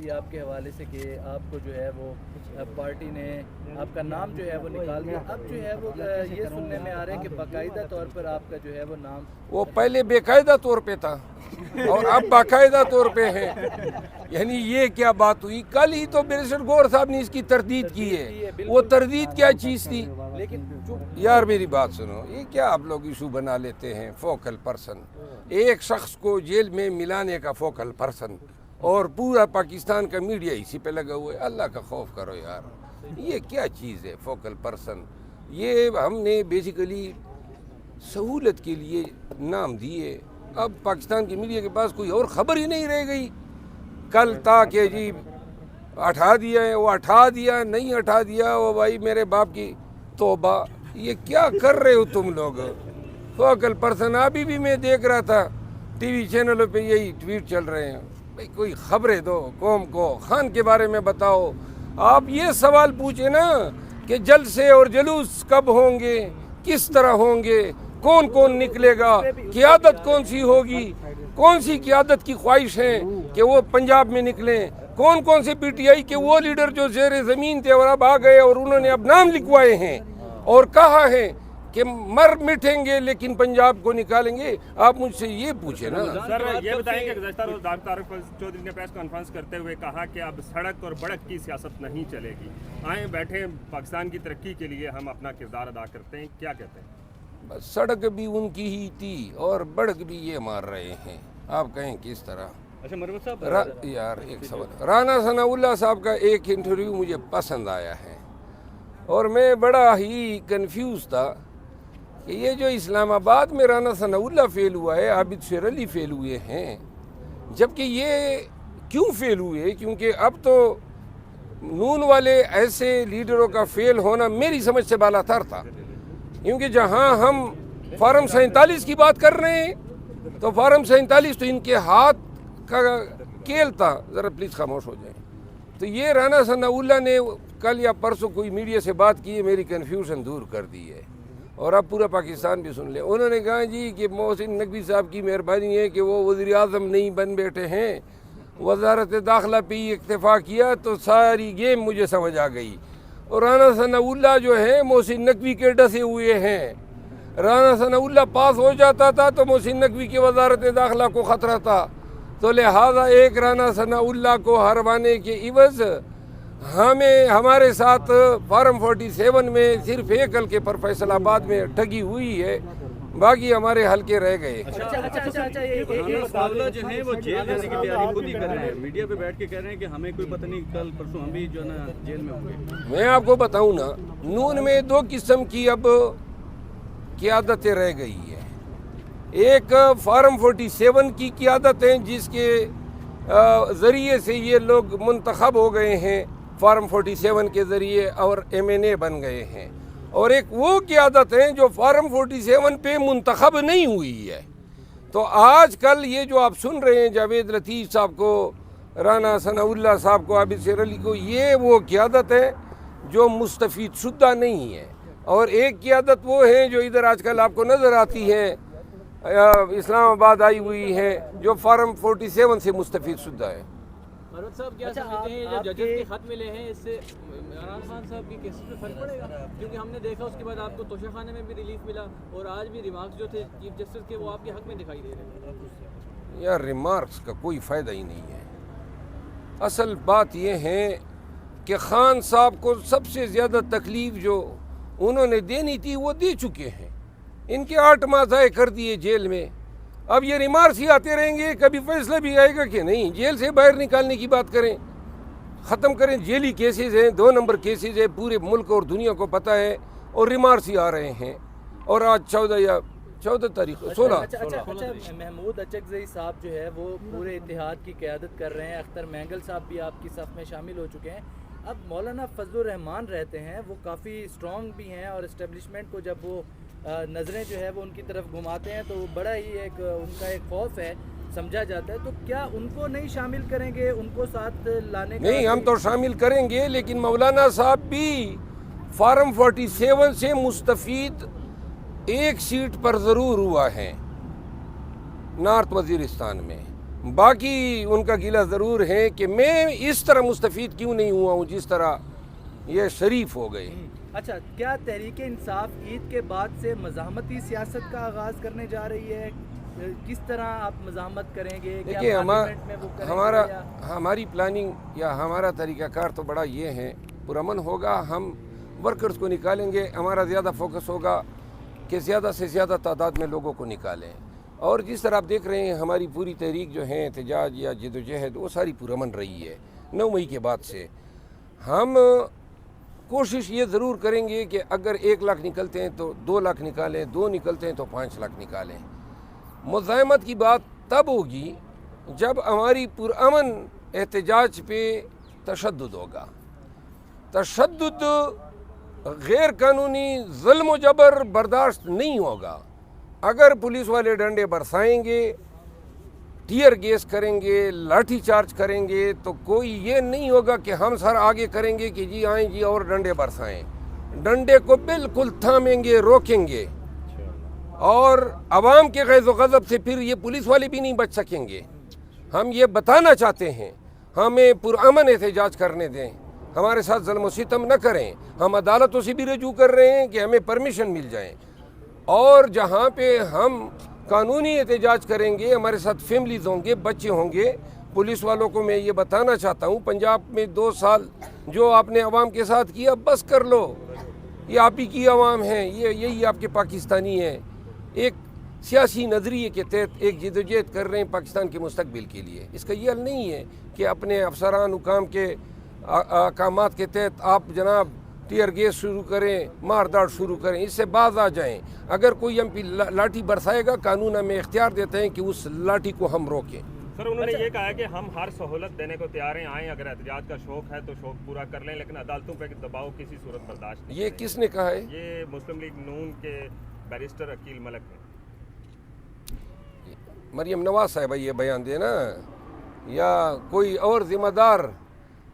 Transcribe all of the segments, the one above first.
یہ آپ کے حوالے سے کہ آپ کو جو ہے وہ پارٹی نے آپ کا نام جو ہے وہ نکال دیا، اب جو ہے وہ یہ سننے میں آ رہا ہے کہ باقاعدہ طور پر آپ کا جو ہے وہ نام وہ پہلے بے قاعدہ طور پہ تھا اور اب باقاعدہ طور پہ ہے. یعنی یہ کیا بات ہوئی؟ کل ہی تو بیرسٹر گور صاحب نے اس کی تردید کی ہے. وہ تردید کیا چیز تھی؟ لیکن یار میری بات سنو، یہ کیا آپ لوگ ایشو بنا لیتے ہیں؟ فوکل پرسن، ایک شخص کو جیل میں ملانے کا فوکل پرسن، اور پورا پاکستان کا میڈیا اسی پہ لگا ہوا ہے. اللہ کا خوف کرو یار، یہ کیا چیز ہے فوکل پرسن؟ یہ ہم نے بیسیکلی سہولت کے لیے نام دیے. اب پاکستان کی میڈیا کے پاس کوئی اور خبر ہی نہیں رہ گئی. کل تا کہ جی اٹھا دیا ہے، وہ اٹھا دیا، نہیں اٹھا دیا، وہ بھائی میرے باپ کی توبہ. یہ کیا کر رہے ہو تم لوگ؟ فوکل پرسن ابھی بھی میں دیکھ رہا تھا ٹی وی چینلوں پہ یہی ٹویٹ چل رہے ہیں. بھائی کوئی خبریں دو قوم کو، خان کے بارے میں بتاؤ. آپ یہ سوال پوچھیں نا کہ جلسے اور جلوس کب ہوں گے، کس طرح ہوں گے، کون کون نکلے گا، قیادت کون سی ہوگی، کون سی قیادت کی خواہش ہے کہ وہ پنجاب میں نکلیں، کون کون سے پی ٹی آئی کے وہ لیڈر جو زیر زمین تھے اور اب آ گئے اور انہوں نے اب نام لکھوائے ہیں اور کہا ہے کہ مر مٹیں گے لیکن پنجاب کو نکالیں گے. آپ مجھ سے یہ پوچھیں نا. سر یہ بتائیں کہ گزشتہ روز ڈاکٹر عارف چودھری نے پریس کانفرنس کرتے ہوئے کہا کہ اب سڑک اور بڑک کی سیاست نہیں چلے گی، آئیں بیٹھیں پاکستان کی ترقی کے لیے ہم اپنا کردار ادا کرتے ہیں. کیا کہتے ہیں؟ بس سڑک بھی ان کی ہی تھی اور بڑک بھی یہ مار رہے ہیں. آپ کہیں کس طرح؟ اچھا مروت صاحب یار ایک سوال، رانا ثناء اللہ صاحب کا ایک انٹرویو مجھے پسند آیا ہے اور میں بڑا ہی کنفیوز تھا کہ یہ جو اسلام آباد میں رانا ثناء اللہ فیل ہوا ہے، عابد شیر علی فیل ہوئے ہیں، جبکہ یہ کیوں فیل ہوئے؟ کیونکہ اب تو نون والے ایسے لیڈروں کا فیل ہونا میری سمجھ سے بالا تر تھا. کیونکہ جہاں ہم فارم 47 کی بات کر رہے ہیں تو فارم 47 تو ان کے ہاتھ کا کیل تھا. ذرا پلیز خاموش ہو جائیں. تو یہ رانا ثناء اللہ نے کل یا پرسوں کوئی میڈیا سے بات کی ہے، میری کنفیوژن دور کر دی ہے اور اب پورا پاکستان بھی سن لے. انہوں نے کہا جی کہ محسن نقوی صاحب کی مہربانی ہے کہ وہ وزیر اعظم نہیں بن بیٹھے ہیں، وزارت داخلہ پہ ہی اکتفا کیا. تو ساری گیم مجھے سمجھ آ گئی. اور رانا ثناء اللہ جو ہے محسن نقوی کے ڈسے ہوئے ہیں. رانا ثناء اللہ پاس ہو جاتا تھا تو محسن نقوی کی وزارت داخلہ کو خطرہ تھا. تو لہٰذا ایک رانا ثناء اللہ کو ہروانے کے عوض ہمارے ساتھ فارم 47 میں صرف ایک حلقے پر فیصل آباد میں ٹھگی ہوئی ہے، باقی ہمارے حلقے رہ گئے. جو ہیں وہ جیل جانے کی تیاری خود ہی کر رہے ہیں، میڈیا پہ بیٹھ کے کہہ رہے ہیں کہ ہمیں کوئی پتہ نہیں کل پرسوں ہم بھی جو ہے نا جیل میں ہوں گے. میں آپ کو بتاؤں نا، نون میں دو قسم کی اب قیادتیں رہ گئی ہیں. ایک فارم 47 کی قیادت ہیں جس کے ذریعے سے یہ لوگ منتخب ہو گئے ہیں، فارم 47 کے ذریعے اور MNA بن گئے ہیں. اور ایک وہ قیادت ہیں جو فارم 47 پہ منتخب نہیں ہوئی ہے. تو آج کل یہ جو آپ سن رہے ہیں جاوید لطیف صاحب کو، رانا ثناء اللہ صاحب کو، عابد شیر علی کو، یہ وہ قیادت ہے جو مستفید شدہ نہیں ہے. اور ایک قیادت وہ ہیں جو ادھر آج کل آپ کو نظر آتی ہے، اسلام آباد آئی ہوئی ہیں، جو فارم 47 سے مستفید شدہ ہے. مروت صاحب کیا سمجھتے ہیں جو ججز کے خط ملے ہیں اس سے عمران خان صاحب کی کیسز پہ فرق پڑے گا؟ کیونکہ ہم نے دیکھا اس کے بعد آپ کو توشہ خانے میں بھی ریلیف ملا اور آج بھی ریمارکس جو تھے چیف جسٹس کے وہ آپ کے حق میں دکھائی دے رہے ہیں. یار ریمارکس کا کوئی فائدہ ہی نہیں ہے. اصل بات یہ ہے کہ خان صاحب کو سب سے زیادہ تکلیف جو انہوں نے دینی تھی وہ دے چکے ہیں. ان کے 8 ماہ ضائع کر دیے جیل میں. اب یہ ریمارکس ہی آتے رہیں گے، کبھی فیصلہ بھی آئے گا کہ نہیں جیل سے باہر نکالنے کی بات کریں، ختم کریں. جیلی کیسز ہیں، 2 نمبر کیسز ہیں، پورے ملک اور دنیا کو پتہ ہے، اور ریمارکس ہی آ رہے ہیں. اور آج 14 تاریخ 16 اچھا محمود اچکزئی صاحب جو ہے وہ پورے اتحاد کی قیادت کر رہے ہیں. اختر مینگل صاحب بھی آپ کی صف میں شامل ہو چکے ہیں. اب مولانا فضل الرحمان رہتے ہیں، وہ کافی اسٹرانگ بھی ہیں اور اسٹیبلشمنٹ کو جب وہ نظریں جو ہے وہ ان کی طرف گھماتے ہیں تو بڑا ہی ایک ان کا ایک خوف ہے سمجھا جاتا ہے. تو کیا ان کو نہیں شامل کریں گے، ان کو ساتھ لانے کا؟ نہیں، ہم تو شامل کریں گے، لیکن مولانا صاحب بھی فارم 47 سے مستفید ایک سیٹ پر ضرور ہوا ہے نارتھ وزیرستان میں. باقی ان کا گلہ ضرور ہے کہ میں اس طرح مستفید کیوں نہیں ہوا ہوں جس طرح یہ شریف ہو گئے. اچھا، کیا تحریک انصاف عید کے بعد سے مزاحمتی سیاست کا آغاز کرنے جا رہی ہے؟ کس طرح آپ مزاحمت کریں گے؟ دیکھیے ہماری پلاننگ یا ہمارا طریقہ کار تو بڑا یہ ہے، پرامن ہوگا، ہم ورکرز کو نکالیں گے. ہمارا زیادہ فوکس ہوگا کہ زیادہ سے زیادہ تعداد میں لوگوں کو نکالیں. اور جس طرح آپ دیکھ رہے ہیں ہماری پوری تحریک جو ہے احتجاج یا جدوجہد وہ ساری پرامن رہی ہے. 9 مئی کے بعد سے ہم کوشش یہ ضرور کریں گے کہ اگر 1 لاکھ نکلتے ہیں تو 2 لاکھ نکالیں، 2 نکلتے ہیں تو 5 لاکھ نکالیں. مزاحمت کی بات تب ہوگی جب ہماری پرامن احتجاج پہ تشدد ہوگا. تشدد غیر قانونی ظلم و جبر برداشت نہیں ہوگا. اگر پولیس والے ڈنڈے برسائیں گے، ٹیئر گیس کریں گے، لاٹھی چارج کریں گے تو کوئی یہ نہیں ہوگا کہ ہم سر آگے کریں گے کہ جی آئیں جی اور ڈنڈے برسائیں. ڈنڈے کو بالکل تھامیں گے، روکیں گے. اور عوام کے غیظ و غضب سے پھر یہ پولیس والے بھی نہیں بچ سکیں گے. ہم یہ بتانا چاہتے ہیں، ہمیں پرامن احتجاج کرنے دیں، ہمارے ساتھ ظلم و ستم نہ کریں. ہم عدالتوں سے بھی رجوع کر رہے ہیں کہ ہمیں پرمیشن مل جائیں. اور جہاں پہ ہم قانونی احتجاج کریں گے ہمارے ساتھ فیملیز ہوں گے، بچے ہوں گے. پولیس والوں کو میں یہ بتانا چاہتا ہوں، پنجاب میں 2 سال جو آپ نے عوام کے ساتھ کیا بس کر لو. یہ آپ ہی کی عوام ہیں، یہی آپ کے پاکستانی ہیں. ایک سیاسی نظریے کے تحت ایک جدوجہد کر رہے ہیں پاکستان کے مستقبل کے لیے. اس کا یہ حل نہیں ہے کہ اپنے افسران حکام کے احکامات کے تحت آپ جناب ٹیئر گیس شروع کریں، مار داڑ شروع کریں. اس سے باز آ جائیں. اگر کوئی ایم پی لاٹھی برسائے گا، قانون ہمیں اختیار دیتے ہیں کہ اس لاٹھی کو ہم روکیں. سر انہوں نے یہ کہا ہے کہ ہم ہر سہولت دینے کو تیار ہیں، آئیں، اگر احتجاج کا شوق ہے تو شوق پورا کر لیں، لیکن عدالتوں پہ دباؤ کسی صورت برداشت نہیں. یہ کس نے کہا ہے؟ یہ مسلم لیگ نون کے بیرسٹر عقیل ملک نے. مریم نواز صاحبہ یہ بیان دے نا، یا کوئی اور ذمہ دار،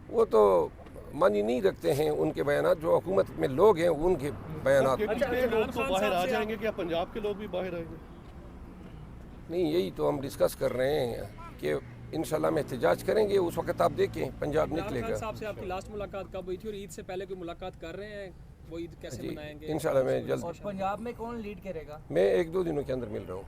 وہ تو مانی نہیں رکھتے ہیں ان کے بیانات. جو حکومت میں لوگ ہیں ان کے بیانات. لوگ تو باہر آ جائیں گے، کیا پنجاب کے لوگ بھی باہر آئیں گے؟ نہیں، یہی تو ہم ڈسکس کر رہے ہیں کہ انشاءاللہ ہم احتجاج کریں گے. اس وقت آپ دیکھیں پنجاب نکلے گا. صاحب سے آپ کی لاسٹ ملاقات کب ہوئی تھی اور عید سے پہلے کوئی ملاقات کر رہے ہیں؟ وہ عید کیسے منائیں گے؟ انشاءاللہ میں جلد. اور پنجاب میں کون لیڈ کرے گا؟ میں 1-2 دنوں کے اندر مل رہا ہوں.